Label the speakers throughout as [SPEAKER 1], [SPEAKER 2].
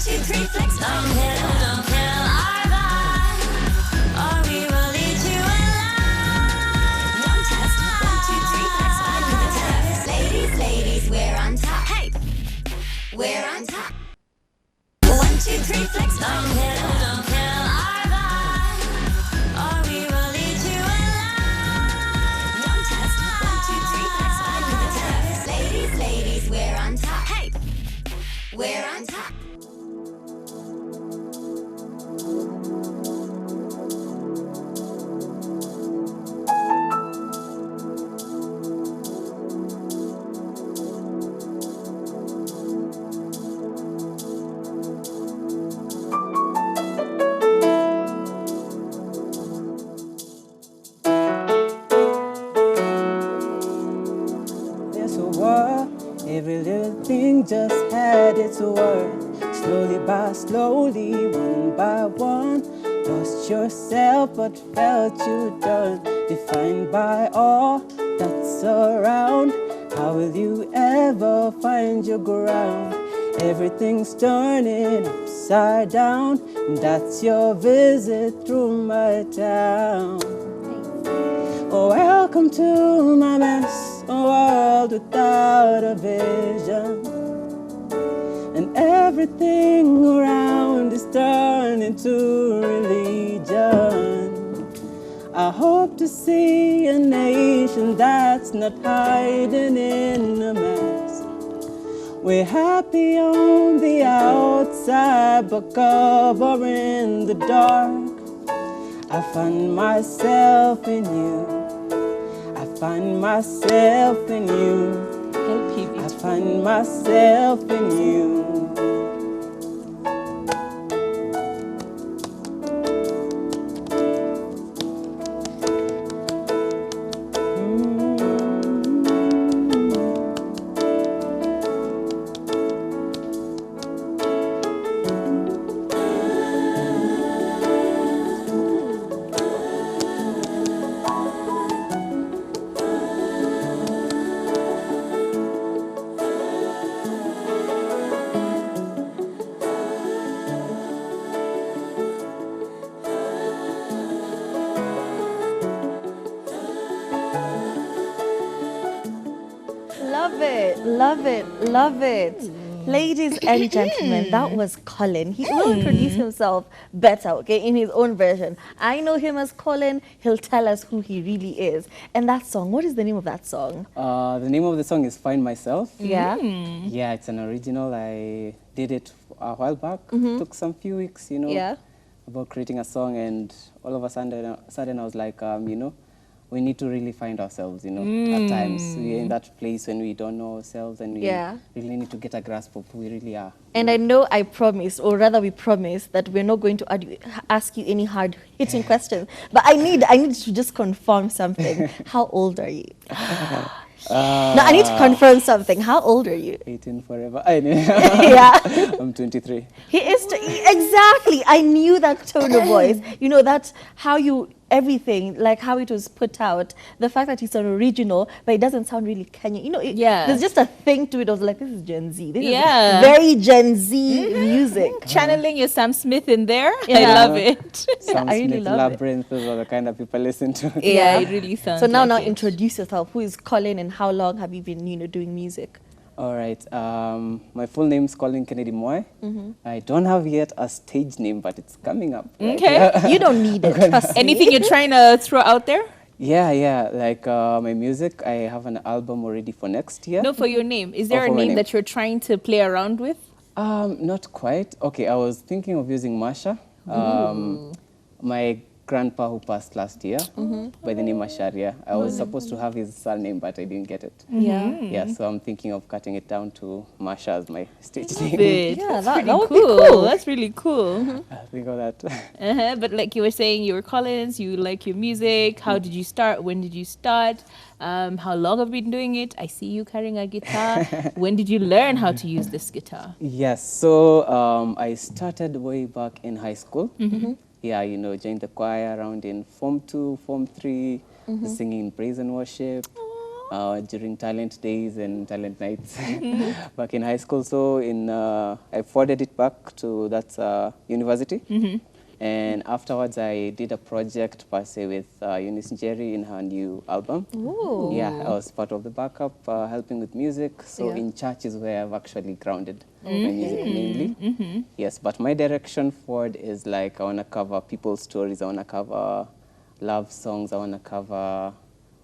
[SPEAKER 1] 2, 3, flex. Don't kill our vibe, or we will lead you alive. Don't test. 1, 2, 3, flex. I'm the test. Ladies, ladies, we're on top. Hey, we're on top. 1, 2, 3, flex. Don't kill our vibe, or we will lead you alive. Don't test. 1, 2, 3, flex. I'm the test. Ladies, ladies, we're on top. Hey, we're on top.
[SPEAKER 2] There's a war, every little thing just had its worth. Slowly by slowly, one by one, lost yourself but felt you done. Defined by all that's around, how will you ever find your ground? Everything's turning upside down, and that's your visit through my town. Welcome to my mess, a world without a vision. And everything around is turning to religion. I hope to see a nation that's not hiding in a mess. We're happy on the outside, but covering the dark. I find myself in you. I find myself in you. I find myself in you.
[SPEAKER 3] Love it, love it, love it. Ladies and gentlemen, that was Colin. He will introduce himself better, okay, in his own version. I know him as Colin. He'll tell us who he really is. And that song, what is the name of that song?
[SPEAKER 2] The name of the song is Find Myself.
[SPEAKER 3] Yeah?
[SPEAKER 2] Yeah, it's an original. I did it a while back. Took some few weeks, you know,
[SPEAKER 3] Yeah.
[SPEAKER 2] about creating a song, and all of a sudden I was like, you know, we need to really find ourselves, you know. At times we're in that place when we don't know ourselves, and we
[SPEAKER 3] Yeah.
[SPEAKER 2] really need to get a grasp of who we really are.
[SPEAKER 3] And I know I promised, or rather we promised, that we're not going to ask you any hard-hitting questions. But I need to just confirm something. How old are you? No, I need to confirm something. How old are you?
[SPEAKER 2] 18 forever.
[SPEAKER 3] Yeah.
[SPEAKER 2] I'm 23.
[SPEAKER 3] He is, exactly. I knew that tone of voice. You know, that's how you, everything, like how it was put out. The fact that it's an original, but it doesn't sound really Kenyan. You know, there's just a thing to it. I was like, this is Gen Z. This is very Gen Z music.
[SPEAKER 4] Channeling your Sam Smith in there.
[SPEAKER 3] Yeah.
[SPEAKER 4] I love it.
[SPEAKER 2] Sam
[SPEAKER 3] I really
[SPEAKER 2] Smith,
[SPEAKER 3] love it.
[SPEAKER 2] Labyrinth, those are the kind of people I listen to.
[SPEAKER 4] Yeah, it really sounds
[SPEAKER 3] So now
[SPEAKER 4] like it.
[SPEAKER 3] introduce yourself. Who is Colin, and how long have you been, doing music?
[SPEAKER 2] All right. My full name is Colin Kennedy Moy. I don't have yet a stage name, but it's coming up. right?
[SPEAKER 4] Okay.
[SPEAKER 3] You don't need it. Trust me.
[SPEAKER 4] Anything you're trying to throw out there?
[SPEAKER 2] Yeah. Like my music, I have an album already for next year.
[SPEAKER 4] No, for your name. Is there
[SPEAKER 2] Oh,
[SPEAKER 4] a
[SPEAKER 2] for my
[SPEAKER 4] name
[SPEAKER 2] name.
[SPEAKER 4] that you're trying to play around with?
[SPEAKER 2] Not quite. Okay, I was thinking of using Masha. My grandpa who passed last year by the name Asharia. I was supposed to have his surname, but I didn't get it.
[SPEAKER 3] Yeah.
[SPEAKER 2] Yeah, so I'm thinking of cutting it down to Masha as my stage name.
[SPEAKER 4] Good.
[SPEAKER 3] Yeah,
[SPEAKER 4] That's
[SPEAKER 3] that
[SPEAKER 4] pretty
[SPEAKER 3] would be
[SPEAKER 4] cool.
[SPEAKER 3] cool.
[SPEAKER 4] That's really cool.
[SPEAKER 2] I think of that.
[SPEAKER 4] But like you were saying, you were Collins, you like your music. How did you start? When did you start? How long have you been doing it? I see you carrying a guitar. When did you learn how to use this guitar?
[SPEAKER 2] Yes, so I started way back in high school. Yeah, joined the choir around in Form 2, Form 3, singing praise and worship. during talent days and talent nights back in high school. So I forwarded it back to that university. And afterwards, I did a project per se with Eunice Njeri in her new album.
[SPEAKER 3] Ooh.
[SPEAKER 2] Yeah, I was part of the backup, helping with music. So
[SPEAKER 3] Yeah.
[SPEAKER 2] in church is where I've actually grounded my music mainly. Yes, but my direction forward is like I want to cover people's stories. I want to cover love songs. I want to cover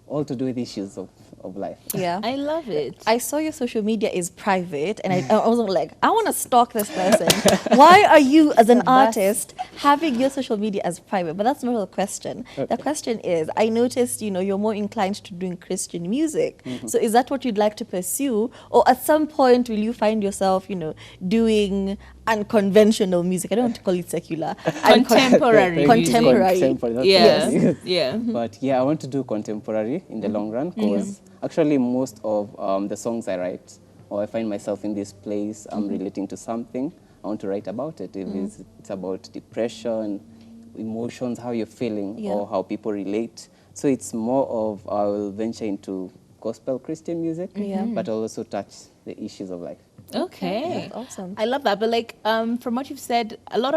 [SPEAKER 2] all to do with issues of life.
[SPEAKER 3] Yeah.
[SPEAKER 4] I love it.
[SPEAKER 3] I saw your social media is private, and I was like, I want to stalk this person. Why are you, as an artist, having your social media as private? But that's not the question. The question is, I noticed, you're more inclined to doing Christian music. So is that what you'd like to pursue? Or at some point, will you find yourself, doing unconventional music? I don't want to call it secular.
[SPEAKER 4] Contemporary
[SPEAKER 3] Contemporary.
[SPEAKER 2] That's
[SPEAKER 4] Yeah.
[SPEAKER 2] yes.
[SPEAKER 4] Yeah.
[SPEAKER 2] But yeah, I want to do contemporary in the long run because actually most of the songs I write, or I find myself in this place, I'm relating to something, I want to write about it. If it's about depression, emotions, how you're feeling,
[SPEAKER 3] Yeah.
[SPEAKER 2] or how people relate. So it's more of, I will venture into gospel Christian music, but I'll also touch the issues of life.
[SPEAKER 4] Okay.
[SPEAKER 3] That's awesome.
[SPEAKER 4] I love that. But like from what you've said, a lot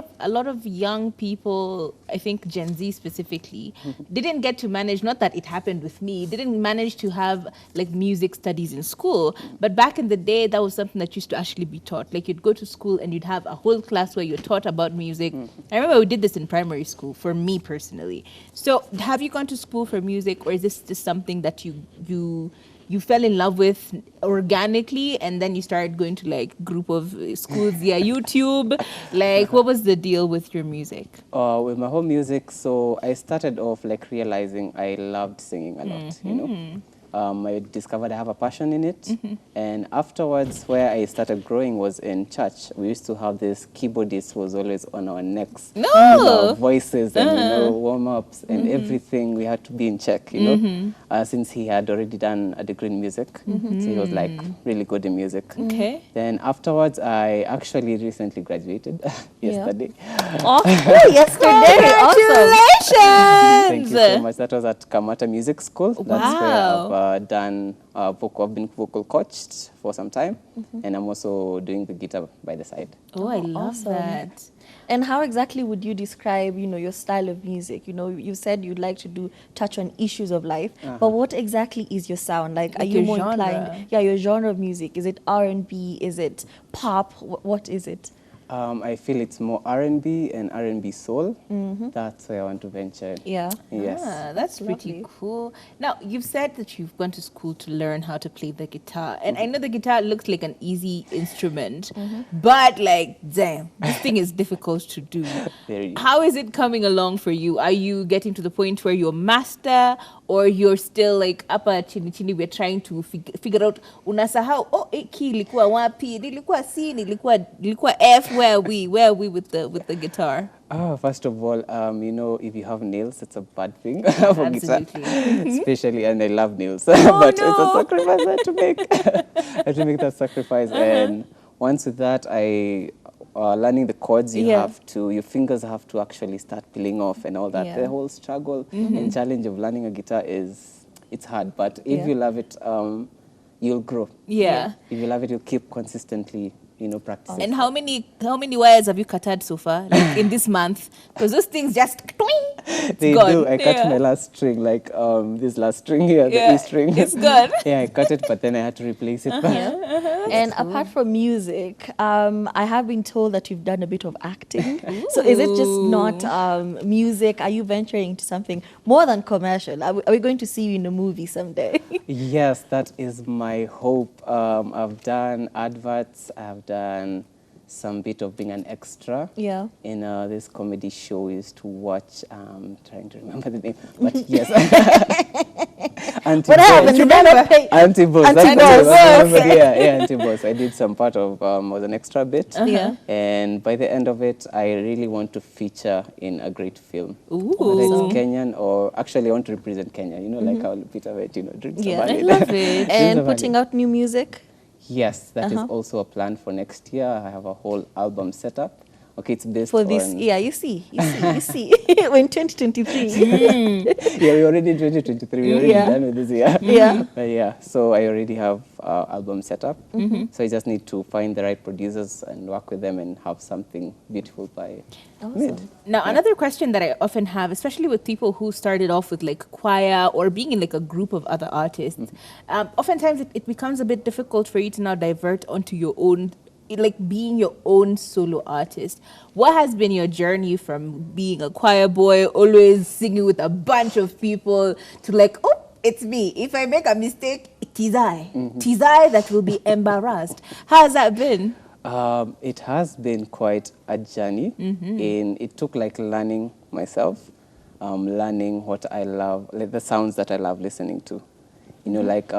[SPEAKER 4] of young people, I think Gen Z specifically, didn't get to manage, not that it happened with me, didn't manage to have like music studies in school. But back in the day, that was something that used to actually be taught. Like you'd go to school and you'd have a whole class where you're taught about music. I remember we did this in primary school for me personally. So have you gone to school for music, or is this just something that you fell in love with organically, and then you started going to like group of schools via YouTube? Like, what was the deal with your music?
[SPEAKER 2] With my whole music, so I started off like realizing I loved singing a lot, I discovered I have a passion in it. And afterwards, where I started growing was in church. We used to have this keyboardist who was always on our necks.
[SPEAKER 4] No!
[SPEAKER 2] With our voices and, warm-ups and everything. We had to be in check, since he had already done a degree in music. So he was like really good in music.
[SPEAKER 4] Okay.
[SPEAKER 2] Then afterwards, I actually recently graduated yesterday.
[SPEAKER 3] Oh, yesterday. Awesome.
[SPEAKER 2] Thank you so much. That was at Kamata Music School. That's
[SPEAKER 4] Wow.
[SPEAKER 2] where I've done vocal. I've been vocal coached for some time, and I'm also doing the guitar by the side.
[SPEAKER 4] Oh, I love
[SPEAKER 3] awesome.
[SPEAKER 4] that.
[SPEAKER 3] And how exactly would you describe, your style of music? You said you'd like to touch on issues of life, but what exactly is your sound? Like, are
[SPEAKER 4] Like
[SPEAKER 3] you
[SPEAKER 4] your
[SPEAKER 3] more
[SPEAKER 4] genre.
[SPEAKER 3] inclined? Yeah, your genre of music. Is it R&B? Is it pop? What is it?
[SPEAKER 2] I feel it's more R&B and R&B soul. That's where I want to venture.
[SPEAKER 3] Yeah.
[SPEAKER 2] Yes.
[SPEAKER 4] Ah, that's pretty
[SPEAKER 3] Lovely.
[SPEAKER 4] cool. Now, you've said that you've gone to school to learn how to play the guitar. And I know the guitar looks like an easy instrument, but like, damn, this thing is difficult to do.
[SPEAKER 2] Very.
[SPEAKER 4] How is it coming along for you? Are you getting to the point where you're master, or you're still like upper chini chini, we're trying to figure out, unasahau, key ilikuwa wapi, nilikuwa C, nilikuwa F, where are we with the guitar?
[SPEAKER 2] First of all, if you have nails, it's a bad thing for guitar,
[SPEAKER 4] Absolutely.
[SPEAKER 2] especially, and I love nails, but it's a sacrifice I had to make. I had to make that sacrifice, and once with that, learning the chords, your fingers have to actually start peeling off and all that.
[SPEAKER 3] Yeah.
[SPEAKER 2] The whole struggle and challenge of learning a guitar it's hard, but if you love it, you'll grow.
[SPEAKER 4] Yeah.
[SPEAKER 2] If you love it, you'll keep consistently, practicing.
[SPEAKER 4] And how many wires have you cutted so far, like in this month? Because those things just twing,
[SPEAKER 2] They
[SPEAKER 4] gone.
[SPEAKER 2] do. I cut
[SPEAKER 4] Yeah.
[SPEAKER 2] my last string, like this last string here, the E string.
[SPEAKER 4] It's gone.
[SPEAKER 2] Yeah, I cut it, but then I had to replace it.
[SPEAKER 3] And apart from music, I have been told that you've done a bit of acting. So is it just not music? Are you venturing into something more than commercial? Are we going to see you in a movie someday?
[SPEAKER 2] Yes, that is my hope. I've done adverts. I've done some bit of being an extra
[SPEAKER 3] Yeah.
[SPEAKER 2] in this comedy show we used to watch. Trying to remember the name, but yes.
[SPEAKER 3] What happened? Did they not pay?
[SPEAKER 2] Anti-boss.
[SPEAKER 3] Anti-boss.
[SPEAKER 2] Yeah, Anti-boss. I did some part of was an extra bit.
[SPEAKER 3] Yeah.
[SPEAKER 2] And by the end of it, I really want to feature in a great film.
[SPEAKER 4] Ooh.
[SPEAKER 2] Whether it's Kenyan or actually I want to represent Kenya. Like how Peter Wet, dreams
[SPEAKER 3] Yeah.
[SPEAKER 2] are
[SPEAKER 3] I
[SPEAKER 2] valid.
[SPEAKER 4] love it.
[SPEAKER 2] Dreams
[SPEAKER 3] And
[SPEAKER 2] are
[SPEAKER 3] putting
[SPEAKER 2] valid.
[SPEAKER 3] out new music?
[SPEAKER 2] Yes, that is also a plan for next year. I have a whole album set up. Okay, it's based
[SPEAKER 3] for this
[SPEAKER 2] on...
[SPEAKER 3] year. You see. We're in 2023.
[SPEAKER 2] Yeah, we're already in 2023. We're already
[SPEAKER 3] Yeah.
[SPEAKER 2] done with this year.
[SPEAKER 3] Yeah.
[SPEAKER 2] But yeah, so I already have album set up. So I just need to find the right producers and work with them and have something beautiful by mid.
[SPEAKER 4] Now, another question that I often have, especially with people who started off with like choir or being in like a group of other artists, oftentimes it becomes a bit difficult for you to now divert onto your own, like being your own solo artist. What has been your journey from being a choir boy, always singing with a bunch of people, to like, oh, it's me. If I make a mistake, it is I. It is I that will be embarrassed. How has that been?
[SPEAKER 2] It has been quite a journey. It took like learning myself, learning what I love, like the sounds that I love listening to. You know, like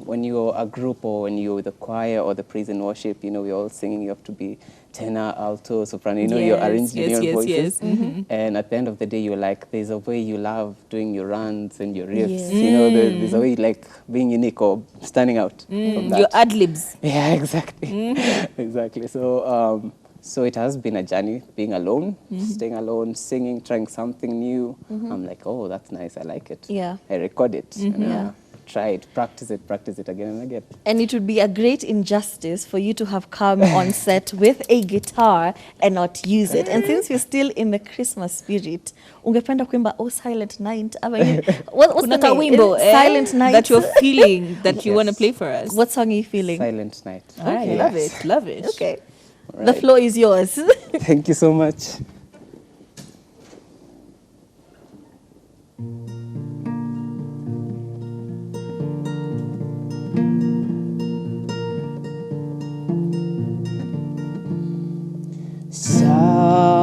[SPEAKER 2] when you're a group or when you're with the choir or the praise and worship, you know, we're all singing, you have to be tenor, alto, soprano, you know, you're arranging your own voices. And at the end of the day, you're like, there's a way you love doing your runs and your riffs, you know, there's a way you like being unique or standing out from that.
[SPEAKER 4] Your ad-libs.
[SPEAKER 2] Yeah, exactly. Exactly. So, so it has been a journey, being alone, staying alone, singing, trying something new. I'm like, oh, that's nice. I like it.
[SPEAKER 3] Yeah.
[SPEAKER 2] I record it. And, try it, practice it again and again.
[SPEAKER 3] And it would be a great injustice for you to have come on set with a guitar and not use it. And since you're still in the Christmas spirit, ungependa kuimba Oh Silent Night. What's
[SPEAKER 4] Kuna
[SPEAKER 3] the name?
[SPEAKER 4] kawimbo,
[SPEAKER 3] Silent Night.
[SPEAKER 4] that you're feeling that you want to
[SPEAKER 2] Yes.
[SPEAKER 4] play for us.
[SPEAKER 3] What song are you feeling?
[SPEAKER 2] Silent Night.
[SPEAKER 4] All right,
[SPEAKER 3] Okay.
[SPEAKER 4] love it, love it.
[SPEAKER 3] Okay.
[SPEAKER 2] Right.
[SPEAKER 3] The floor is yours.
[SPEAKER 2] Thank you so much.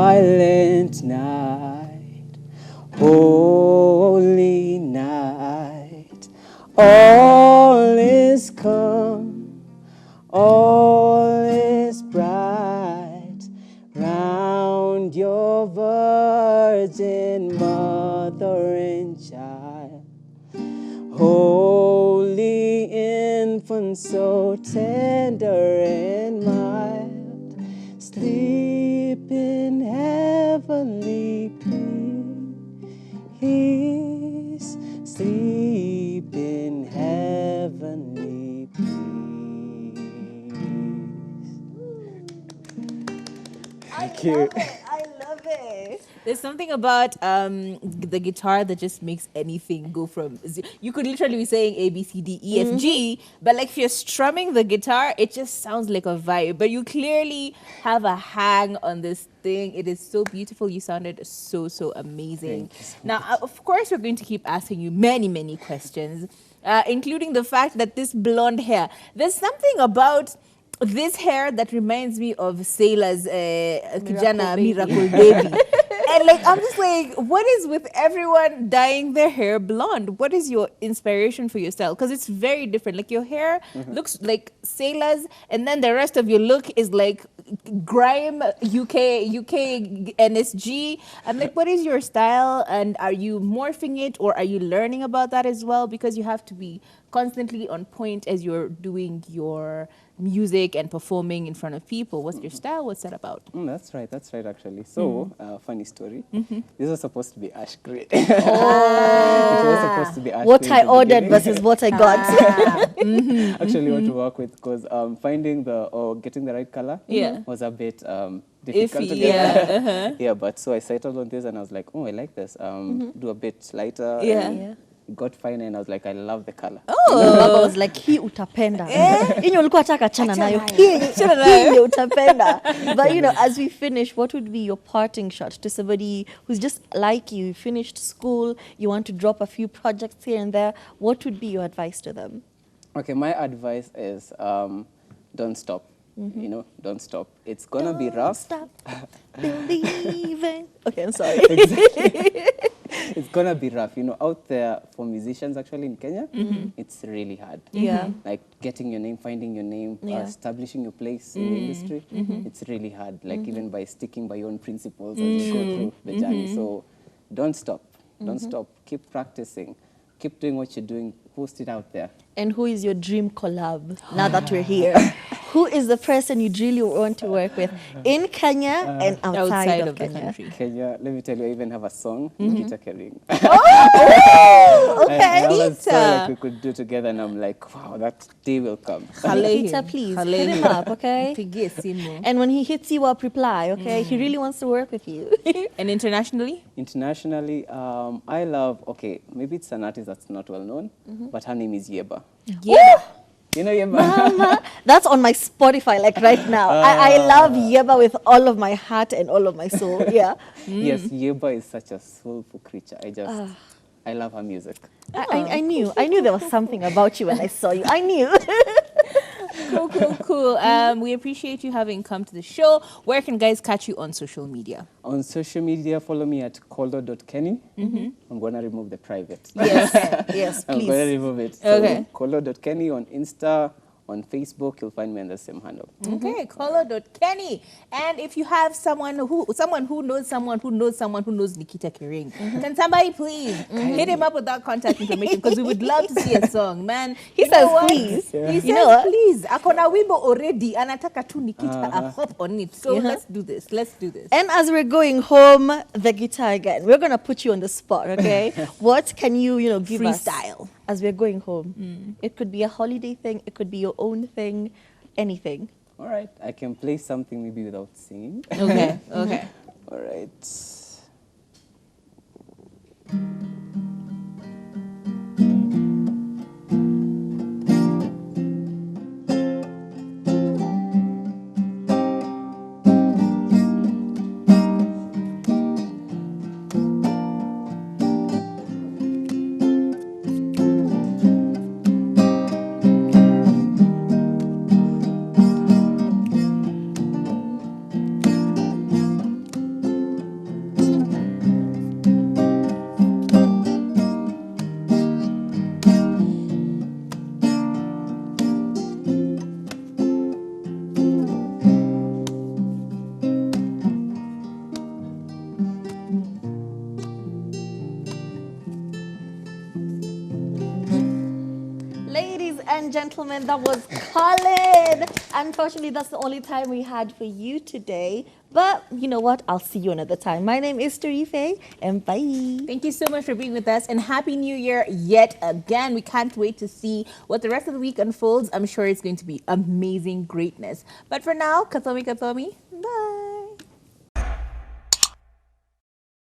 [SPEAKER 2] Silent night, holy night, all is calm, all is bright, round your virgin mother and child. Holy infant, so tender and mild, sleep in heavenly peace, sleep in heavenly peace. Thank you.
[SPEAKER 3] I love it.
[SPEAKER 4] There's something about the guitar that just makes anything go from you could literally be saying A, B, C, D, E, F, G, but like if you're strumming the guitar, it just sounds like a vibe. But you clearly have a hang on this thing. It is so beautiful. You sounded so amazing.
[SPEAKER 2] Thank you so
[SPEAKER 4] Now, of course, we're going to keep asking you many questions, including the fact that this blonde hair. There's something about this hair that reminds me of Sailor's Kijana Miracle Baby. And like, I'm just like, what is with everyone dyeing their hair blonde? What is your inspiration for your style? Because it's very different. Like your hair looks like Sailor's, and then the rest of your look is like grime, UK NSG. I'm like, what is your style? And are you morphing it, or are you learning about that as well? Because you have to be constantly on point as you're doing your music and performing in front of people. What's your style? What's that about?
[SPEAKER 2] That's right actually. So, funny story. This was supposed to be ash gray.
[SPEAKER 3] Oh.
[SPEAKER 2] It was supposed to be ash
[SPEAKER 3] What
[SPEAKER 2] gray
[SPEAKER 3] I
[SPEAKER 2] in the
[SPEAKER 3] ordered
[SPEAKER 2] beginning.
[SPEAKER 3] versus what I got.
[SPEAKER 2] Actually want to work with, because finding getting the right color was a bit difficult
[SPEAKER 4] Iffy,
[SPEAKER 2] to get. Yeah, but so I settled on this and I was like, oh, I like this. Do a bit lighter.
[SPEAKER 4] Yeah.
[SPEAKER 2] And got fine and I was like, I love the color.
[SPEAKER 3] Baba was like, hii utapenda. Inyo ulikuwa taka chana nayo. Hii utapenda. But you know, as we finish, what would be your parting shot to somebody who's just like you, finished school, you want to drop a few projects here and there? What would be your advice to them?
[SPEAKER 2] Okay, my advice is don't stop. You know, don't stop. It's gonna be rough.
[SPEAKER 3] Stop believing. Okay, I'm sorry.
[SPEAKER 2] It's gonna be rough, you know, out there for musicians actually in Kenya. It's really hard.
[SPEAKER 3] Yeah.
[SPEAKER 2] Like getting your name, finding your name, establishing your place in the industry. It's really hard. Like even by sticking by your own principles as you go through the journey. So don't stop. Don't stop. Keep practicing. Keep doing what you're doing. Post it out there.
[SPEAKER 3] And who is your dream collab now that we're here? Who is the person you'd really want to work with in Kenya and outside of
[SPEAKER 4] the
[SPEAKER 3] Kenya?
[SPEAKER 4] country.
[SPEAKER 2] Kenya, let me tell you, I even have a song, Nikita Kering.
[SPEAKER 3] Oh,
[SPEAKER 2] I
[SPEAKER 3] okay.
[SPEAKER 2] have a song like
[SPEAKER 4] Nikita.
[SPEAKER 2] we could do together, and I'm like, wow, that day will come.
[SPEAKER 3] Nikita, please hit him up, okay?
[SPEAKER 4] Mpigie simu.
[SPEAKER 3] And when he hits you up, reply, okay? He really wants to work with you.
[SPEAKER 4] And internationally?
[SPEAKER 2] Internationally, I love, okay, maybe it's an artist that's not well known, but her name is Yeba.
[SPEAKER 4] Yeah.
[SPEAKER 2] You know Yeba?
[SPEAKER 3] Mama, that's on my Spotify, like right now. I love Yeba with all of my heart and all of my soul. Yeah.
[SPEAKER 2] Yes, Yeba is such a soulful creature. I love her music.
[SPEAKER 3] I knew there was something about you when I saw you. I knew.
[SPEAKER 4] Cool. We appreciate you having come to the show. Where can guys catch you on social media?
[SPEAKER 2] On social media, follow me at kolo.kenny. I'm going to remove the private.
[SPEAKER 3] Yes,
[SPEAKER 2] I'm going to
[SPEAKER 3] please.
[SPEAKER 2] remove it. So
[SPEAKER 4] Okay.
[SPEAKER 2] kolo.kenny on Insta, on Facebook, you'll find me on the same handle.
[SPEAKER 4] Okay, Kolo.Kenny. And if you have someone who knows someone who knows someone who knows Nikita Kering, can somebody please hit him up with that contact information, because we would love to see a song, man.
[SPEAKER 3] He
[SPEAKER 4] You know
[SPEAKER 3] says
[SPEAKER 4] what?
[SPEAKER 3] please.
[SPEAKER 4] He
[SPEAKER 3] You
[SPEAKER 4] says
[SPEAKER 3] know what?
[SPEAKER 4] please. Akona wimbo already. Anataka tu Nikita a hop on it. So let's do this.
[SPEAKER 3] And as we're going home, the guitar again. We're gonna put you on the spot, okay? What can you give
[SPEAKER 4] Freestyle.
[SPEAKER 3] us as we're going home? It could be a holiday thing. It could be your own thing. Anything.
[SPEAKER 2] All right, I can play something maybe without singing.
[SPEAKER 4] Okay.
[SPEAKER 2] All right.
[SPEAKER 3] Ladies and gentlemen, that was Colin. Unfortunately, that's the only time we had for you today. But you know what? I'll see you another time. My name is Tarife, and bye.
[SPEAKER 4] Thank you so much for being with us, and Happy New Year yet again. We can't wait to see what the rest of the week unfolds. I'm sure it's going to be amazing greatness. But for now, Kathomi.